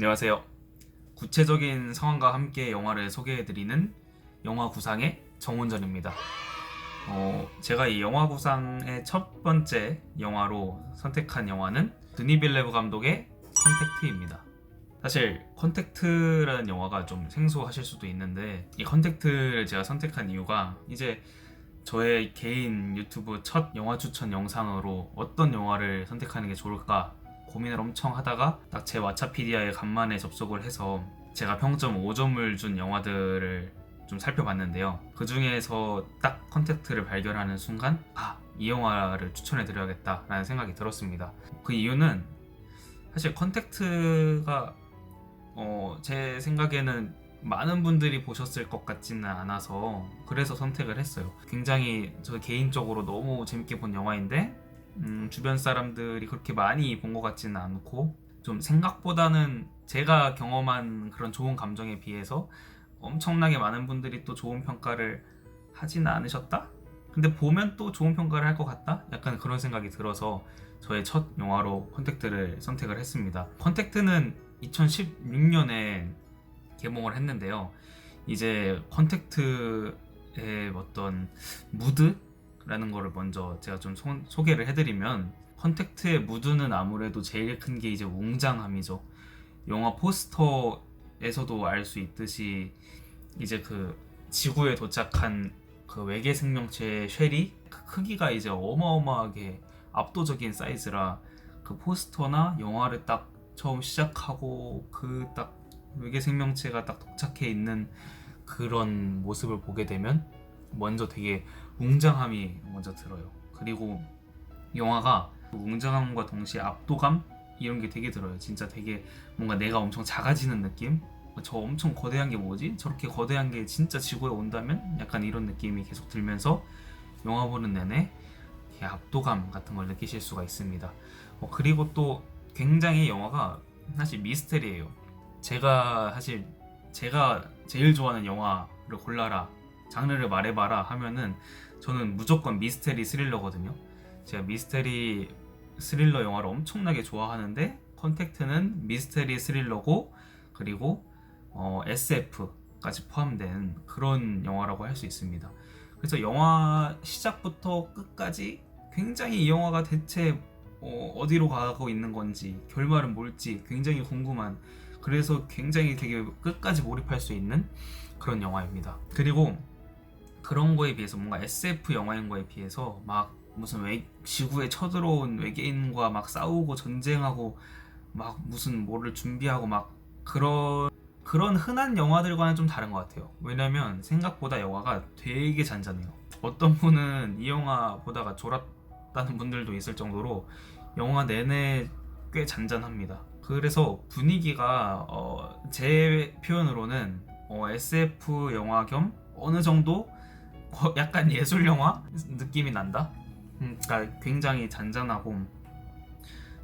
안녕하세요. 구체적인 상황과 함께 영화를 소개해드리는 영화 구상의 정훈전입니다. 제가 이 영화 구상의 첫 번째 영화로 선택한 영화는 드니 빌레브 감독의 컨택트입니다. 사실 컨택트라는 영화가 좀 생소하실 수도 있는데, 이 컨택트를 제가 선택한 이유가 이제 저의 개인 유튜브 첫 영화 추천 영상으로 어떤 영화를 선택하는 게 좋을까 고민을 엄청 하다가 딱 제 왓챠피디아에 간만에 접속을 해서 제가 평점 5점을 준 영화들을 좀 살펴봤는데요. 그 중에서 딱 컨택트를 발견하는 순간 이 영화를 추천해 드려야겠다라는 생각이 들었습니다. 그 이유는 사실 컨택트가 제 생각에는 많은 분들이 보셨을 것 같지는 않아서 그래서 선택을 했어요. 굉장히 저 개인적으로 너무 재밌게 본 영화인데 주변 사람들이 그렇게 많이 본 것 같지는 않고 좀 생각보다는 제가 경험한 그런 좋은 감정에 비해서 엄청나게 많은 분들이 또 좋은 평가를 하지는 않으셨다? 근데 보면 또 좋은 평가를 할 것 같다? 약간 그런 생각이 들어서 저의 첫 영화로 컨택트를 선택을 했습니다. 컨택트는 2016년에 개봉을 했는데요. 이제 컨택트의 어떤 무드라는 거를 먼저 제가 좀 소개를 해드리면, 컨택트의 무드는 아무래도 제일 큰 게 이제 웅장함이죠. 영화 포스터에서도 알 수 있듯이 이제 그 지구에 도착한 그 외계 생명체의 쉘이 그 크기가 이제 어마어마하게 압도적인 사이즈라 그 포스터나 영화를 딱 처음 시작하고 그 딱 외계 생명체가 딱 도착해 있는 그런 모습을 보게 되면 먼저 되게 웅장함이 먼저 들어요. 그리고 영화가 웅장함과 동시에 압도감 이런 게 되게 들어요. 진짜 되게 뭔가 내가 엄청 작아지는 느낌? 저 엄청 거대한 게 뭐지? 저렇게 거대한 게 진짜 지구에 온다면? 약간 이런 느낌이 계속 들면서 영화 보는 내내 압도감 같은 걸 느끼실 수가 있습니다. 그리고 또 굉장히 영화가 사실 미스테리예요. 사실 제가 제일 좋아하는 영화를 골라라, 장르를 말해봐라 하면은 저는 무조건 미스테리 스릴러거든요. 제가 미스테리 스릴러 영화를 엄청나게 좋아하는데 컨택트는 미스테리 스릴러고 그리고 SF까지 포함된 그런 영화라고 할 수 있습니다. 그래서 영화 시작부터 끝까지 굉장히 이 영화가 대체 어디로 가고 있는 건지, 결말은 뭘지 굉장히 궁금한, 그래서 굉장히 되게 끝까지 몰입할 수 있는 그런 영화입니다. 그리고 그런 거에 비해서 뭔가 SF 영화인 거에 비해서 막 무슨 지구에 쳐들어온 외계인과 막 싸우고 전쟁하고 막 무슨 뭐를 준비하고 막 그런 흔한 영화들과는 좀 다른 것 같아요. 왜냐면 생각보다 영화가 되게 잔잔해요. 어떤 분은 이 영화 보다가 졸았다는 분들도 있을 정도로 영화 내내 꽤 잔잔합니다. 그래서 분위기가 제 표현으로는 SF 영화 겸 어느 정도 약간 예술 영화 느낌이 난다. 그러니까 굉장히 잔잔하고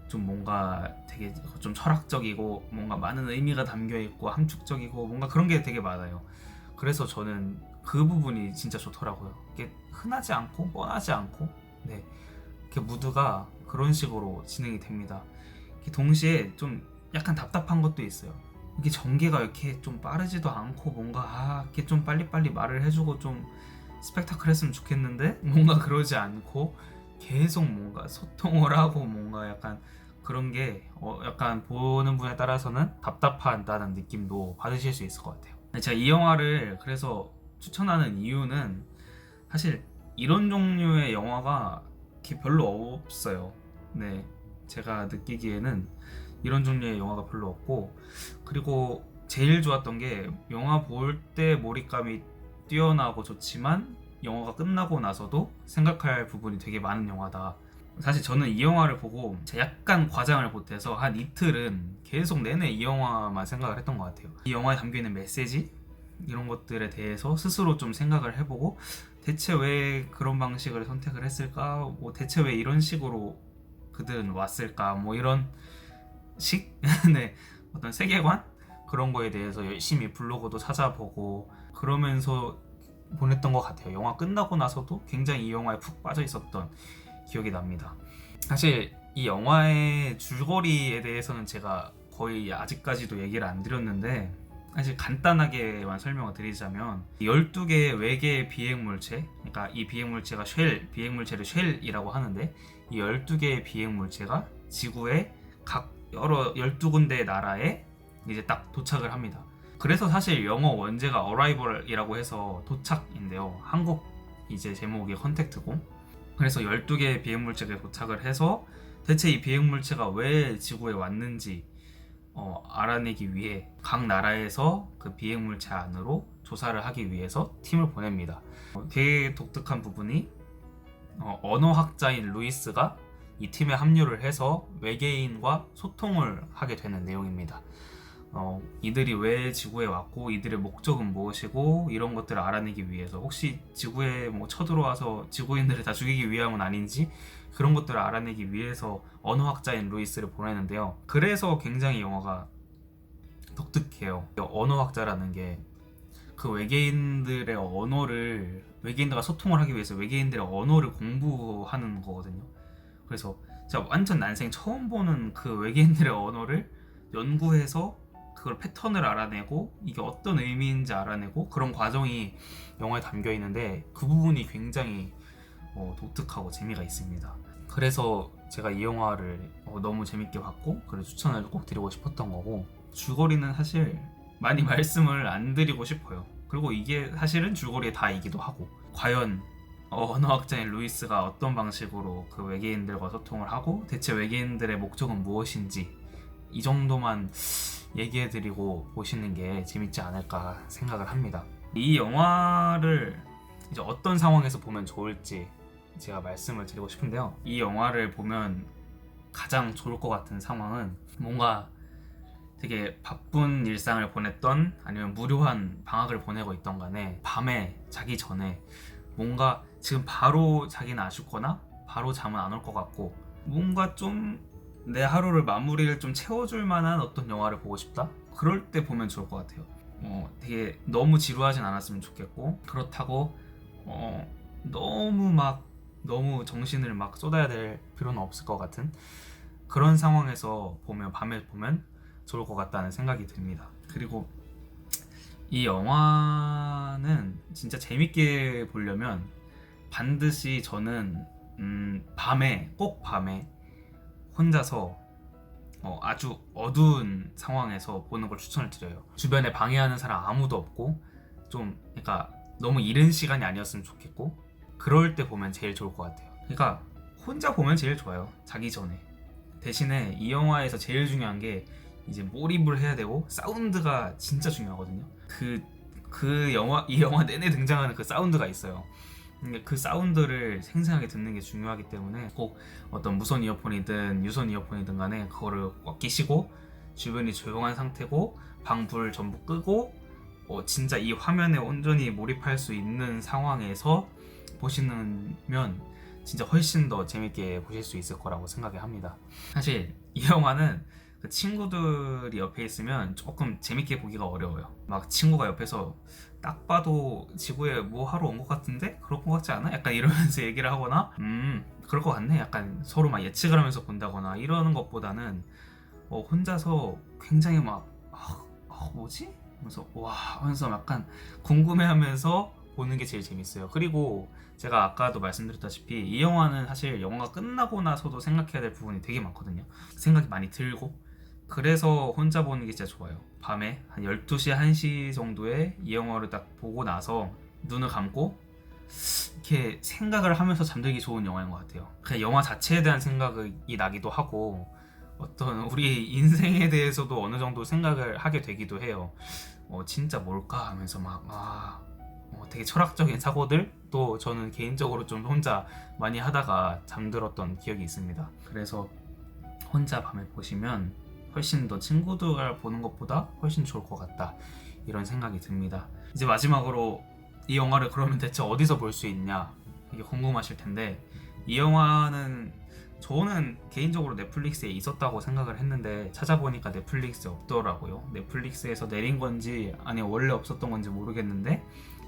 좀 뭔가 되게 좀 철학적이고 뭔가 많은 의미가 담겨 있고 함축적이고 뭔가 그런 게 되게 많아요. 그래서 저는 그 부분이 진짜 좋더라고요. 이게 흔하지 않고 뻔하지 않고, 네, 이렇게 무드가 그런 식으로 진행이 됩니다. 동시에 좀 약간 답답한 것도 있어요. 이게 전개가 이렇게 좀 빠르지도 않고 뭔가 이렇게 좀 빨리빨리 말을 해주고 좀 스펙타클했으면 좋겠는데 뭔가 그러지 않고 계속 뭔가 소통을 하고 뭔가 약간 그런 게 약간 보는 분에 따라서는 답답하다는 느낌도 받으실 수 있을 것 같아요. 제가 이 영화를 그래서 추천하는 이유는 사실 이런 종류의 영화가 이렇게 별로 없어요. 네, 제가 느끼기에는 이런 종류의 영화가 별로 없고, 그리고 제일 좋았던 게 영화 볼 때 몰입감이 뛰어나고 좋지만 영화가 끝나고 나서도 생각할 부분이 되게 많은 영화다. 사실 저는 이 영화를 보고 약간 과장을 보태서 한 이틀은 계속 내내 이 영화만 생각을 했던 것 같아요. 이 영화에 담겨있는 메시지? 이런 것들에 대해서 스스로 좀 생각을 해보고 대체 왜 그런 방식을 선택을 했을까? 뭐 대체 왜 이런 식으로 그들은 왔을까? 뭐 이런 식? 네, 어떤 세계관? 그런 거에 대해서 열심히 블로그도 찾아보고 그러면서 보냈던 것 같아요. 영화 끝나고 나서도 굉장히 이 영화에 푹 빠져 있었던 기억이 납니다. 사실 이 영화의 줄거리에 대해서는 제가 거의 아직까지도 얘기를 안 드렸는데, 사실 간단하게만 설명을 드리자면 12개의 외계 비행물체, 그러니까 이 비행물체가 비행물체를 쉘이라고 하는데, 이 12개의 비행물체가 지구의 각 여러 12군데의 나라에 이제 딱 도착을 합니다. 그래서 사실 영어 원제가 arrival이라고 해서 도착인데요. 한국 이제 제목이 컨택트고, 그래서 12개의 비행물체가 도착을 해서 대체 이 비행물체가 왜 지구에 왔는지 알아내기 위해 각 나라에서 그 비행물체 안으로 조사를 하기 위해서 팀을 보냅니다. 되게 독특한 부분이 언어학자인 루이스가 이 팀에 합류를 해서 외계인과 소통을 하게 되는 내용입니다. 이들이 왜 지구에 왔고 이들의 목적은 무엇이고 이런 것들을 알아내기 위해서, 혹시 지구에 뭐 쳐들어와서 지구인들을 다 죽이기 위함은 아닌지 그런 것들을 알아내기 위해서 언어학자인 루이스를 보내는데요. 그래서 굉장히 영화가 독특해요. 언어학자라는 게 그 외계인들의 언어를, 외계인들과 소통을 하기 위해서 외계인들의 언어를 공부하는 거거든요. 그래서 제가 완전 난생 처음 보는 그 외계인들의 언어를 연구해서 그걸 패턴을 알아내고 이게 어떤 의미인지 알아내고 그런 과정이 영화에 담겨 있는데, 그 부분이 굉장히 독특하고 재미가 있습니다. 그래서 제가 이 영화를 너무 재밌게 봤고, 그래서 추천을 꼭 드리고 싶었던 거고, 줄거리는 사실 많이 말씀을 안 드리고 싶어요. 그리고 이게 사실은 줄거리의 다이기도 하고, 과연 언어학자인 루이스가 어떤 방식으로 그 외계인들과 소통을 하고 대체 외계인들의 목적은 무엇인지, 이 정도만 얘기해드리고 보시는 게 재밌지 않을까 생각을 합니다. 이 영화를 이제 어떤 상황에서 보면 좋을지 제가 말씀을 드리고 싶은데요. 이 영화를 보면 가장 좋을 것 같은 상황은, 뭔가 되게 바쁜 일상을 보냈던, 아니면 무료한 방학을 보내고 있던 간에 밤에 자기 전에 뭔가 지금 바로 자기는 아쉽거나 바로 잠은 안 올 것 같고, 뭔가 좀 내 하루를 마무리를 좀 채워줄 만한 어떤 영화를 보고 싶다? 그럴 때 보면 좋을 것 같아요. 되게 너무 지루하진 않았으면 좋겠고, 그렇다고 너무 정신을 막 쏟아야 될 필요는 없을 것 같은 그런 상황에서 보면, 밤에 보면 좋을 것 같다는 생각이 듭니다. 그리고 이 영화는 진짜 재밌게 보려면 반드시 저는 꼭 밤에 혼자서 아주 어두운 상황에서 보는 걸 추천을 드려요. 주변에 방해하는 사람 아무도 없고, 좀 그러니까 너무 이른 시간이 아니었으면 좋겠고, 그럴 때 보면 제일 좋을 것 같아요. 그러니까 혼자 보면 제일 좋아요, 자기 전에. 대신에 이 영화에서 제일 중요한 게 이제 몰입을 해야 되고, 사운드가 진짜 중요하거든요. 이 영화 내내 등장하는 그 사운드가 있어요. 그 사운드를 생생하게 듣는 게 중요하기 때문에 꼭 어떤 무선 이어폰이든 유선 이어폰이든 간에 그거를 꽉 끼시고, 주변이 조용한 상태고 방 불 전부 끄고 진짜 이 화면에 온전히 몰입할 수 있는 상황에서 보시면 진짜 훨씬 더 재밌게 보실 수 있을 거라고 생각을 합니다. 사실 이 영화는 그 친구들이 옆에 있으면 조금 재밌게 보기가 어려워요. 막 친구가 옆에서 딱 봐도 지구에 뭐 하러 온 것 같은데? 그럴 것 같지 않아? 약간 이러면서 얘기를 하거나, 그럴 것 같네? 약간 서로 막 예측을 하면서 본다거나 이러는 것보다는 혼자서 굉장히 막 뭐지? 하면서 와 하면서 약간 궁금해하면서 보는 게 제일 재밌어요. 그리고 제가 아까도 말씀드렸다시피 이 영화는 사실 영화가 끝나고 나서도 생각해야 될 부분이 되게 많거든요. 생각이 많이 들고, 그래서 혼자 보는 게 진짜 좋아요. 밤에 한 12시, 1시 정도에 이 영화를 딱 보고 나서 눈을 감고 이렇게 생각을 하면서 잠들기 좋은 영화인 것 같아요. 그냥 영화 자체에 대한 생각이 나기도 하고, 어떤 우리 인생에 대해서도 어느 정도 생각을 하게 되기도 해요. 진짜 뭘까 하면서 되게 철학적인 사고들 또 저는 개인적으로 좀 혼자 많이 하다가 잠들었던 기억이 있습니다. 그래서 혼자 밤에 보시면 훨씬 더 친구들 보는 것보다 훨씬 좋을 것 같다, 이런 생각이 듭니다. 이제 마지막으로 이 영화를 그러면 대체 어디서 볼 수 있냐, 이게 궁금하실 텐데, 이 영화는 저는 개인적으로 넷플릭스에 있었다고 생각을 했는데 찾아보니까 넷플릭스에 없더라고요. 넷플릭스에서 내린 건지 아니면 원래 없었던 건지 모르겠는데,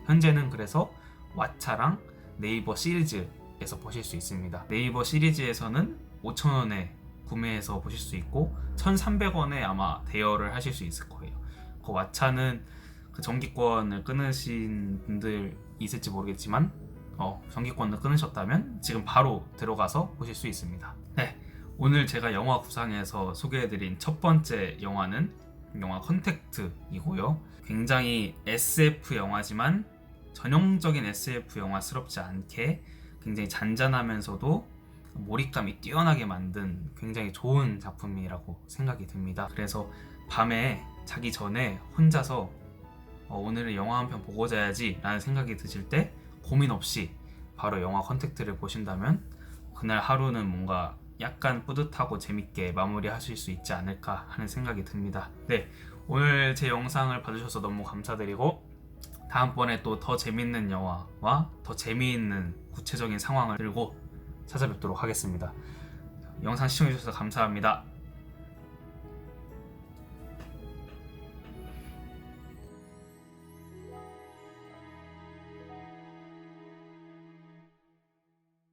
현재는 그래서 왓챠랑 네이버 시리즈에서 보실 수 있습니다. 네이버 시리즈에서는 5,000원에 구매해서 보실 수 있고 1,300원에 아마 대여를 하실 수 있을 거예요. 그 왓챠는 그 정기권을 끊으신 분들 있을지 모르겠지만 정기권을 끊으셨다면 지금 바로 들어가서 보실 수 있습니다. 네, 오늘 제가 영화 구상에서 소개해드린 첫 번째 영화는 영화 컨택트이고요. 굉장히 SF 영화지만 전형적인 SF 영화스럽지 않게 굉장히 잔잔하면서도 몰입감이 뛰어나게 만든 굉장히 좋은 작품이라고 생각이 듭니다. 그래서 밤에 자기 전에 혼자서 오늘은 영화 한 편 보고 자야지 라는 생각이 드실 때 고민 없이 바로 영화 컨택트를 보신다면 그날 하루는 뭔가 약간 뿌듯하고 재밌게 마무리하실 수 있지 않을까 하는 생각이 듭니다. 네, 오늘 제 영상을 봐주셔서 너무 감사드리고 다음번에 또 더 재밌는 영화와 더 재미있는 구체적인 상황을 들고 찾아뵙도록 하겠습니다. 영상 시청해주셔서 감사합니다.